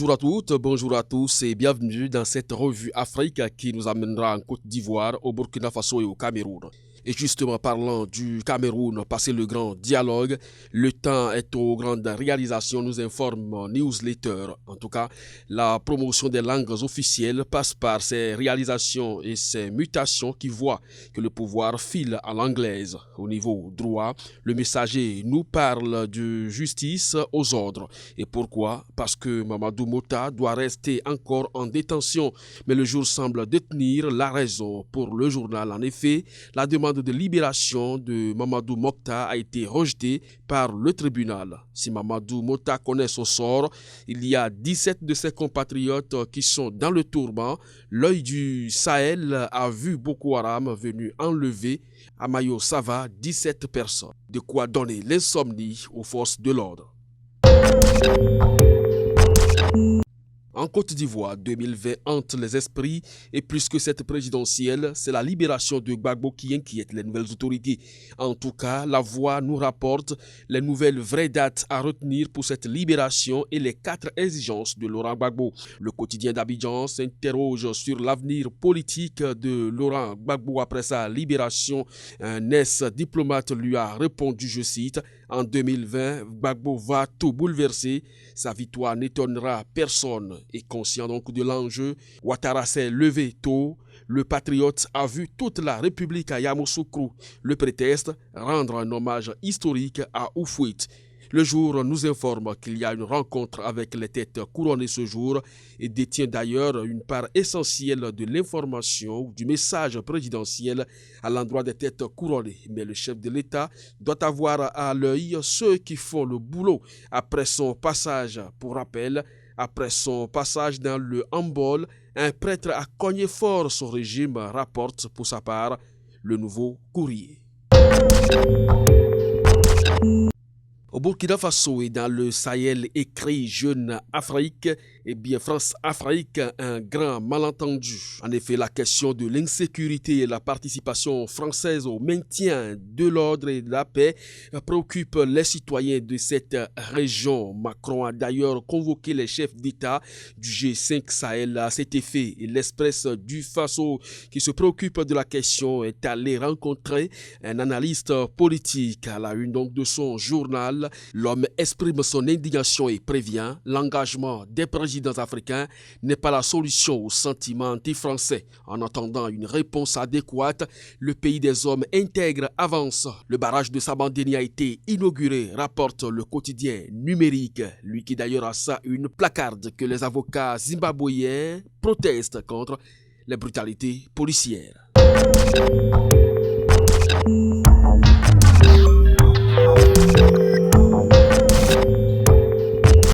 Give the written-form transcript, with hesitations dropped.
Bonjour à toutes, bonjour à tous et bienvenue dans cette revue Afrique qui nous amènera en Côte d'Ivoire, au Burkina Faso et au Cameroun. Et justement parlant du Cameroun, passé le grand dialogue, le temps est aux grandes réalisations, nous informe Newsletter. En tout cas, la promotion des langues officielles passe par ces réalisations et ces mutations qui voient que le pouvoir file à l'anglaise. Au niveau droit, le messager nous parle de justice aux ordres. Et pourquoi? Parce que Mamadou Mota doit rester encore en détention. Mais le jour semble détenir la raison. Pour le journal, en effet, la demande de libération de Mamadou Mota a été rejetée par le tribunal. Si Mamadou Mota connaît son sort, il y a 17 de ses compatriotes qui sont dans le tourment. L'œil du Sahel a vu Boko Haram venu enlever à Mayo Sava 17 personnes. De quoi donner l'insomnie aux forces de l'ordre. En Côte d'Ivoire, 2020 hante les esprits et plus que cette présidentielle, c'est la libération de Gbagbo qui inquiète les nouvelles autorités. En tout cas, La Voix nous rapporte les nouvelles vraies dates à retenir pour cette libération et les 4 exigences de Laurent Gbagbo. Le quotidien d'Abidjan s'interroge sur l'avenir politique de Laurent Gbagbo après sa libération. Un ex-diplomate lui a répondu, je cite, « En 2020, Gbagbo va tout bouleverser. Sa victoire n'étonnera personne. » Et conscient donc de l'enjeu, Ouattara s'est levé tôt. Le patriote a vu toute la République à Yamoussoukro. Le prétexte, rendre un hommage historique à Houphouët. Le jour nous informe qu'il y a une rencontre avec les têtes couronnées ce jour et détient d'ailleurs une part essentielle de l'information ou du message présidentiel à l'endroit des têtes couronnées. Mais le chef de l'État doit avoir à l'œil ceux qui font le boulot après son passage. Pour rappel, après son passage dans le handball, un prêtre a cogné fort son régime, rapporte pour sa part le Nouveau Courrier. Au Burkina Faso et dans le Sahel, écrit Jeune Afrique, et bien France-Afrique, un grand malentendu. En effet, la question de l'insécurité et la participation française au maintien de l'ordre et de la paix préoccupe les citoyens de cette région. Macron a d'ailleurs convoqué les chefs d'État du G5 Sahel à cet effet. Et l'Express du Faso, qui se préoccupe de la question, est allé rencontrer un analyste politique. À la une donc de son journal, l'homme exprime son indignation et prévient l'engagement des présidents africains n'est pas la solution au sentiment anti-français. En attendant une réponse adéquate, le pays des hommes intègres avance. Le barrage de Sabandéni a été inauguré, rapporte le quotidien numérique, lui qui d'ailleurs a ça une placarde que les avocats zimbabwéens protestent contre les brutalités policières.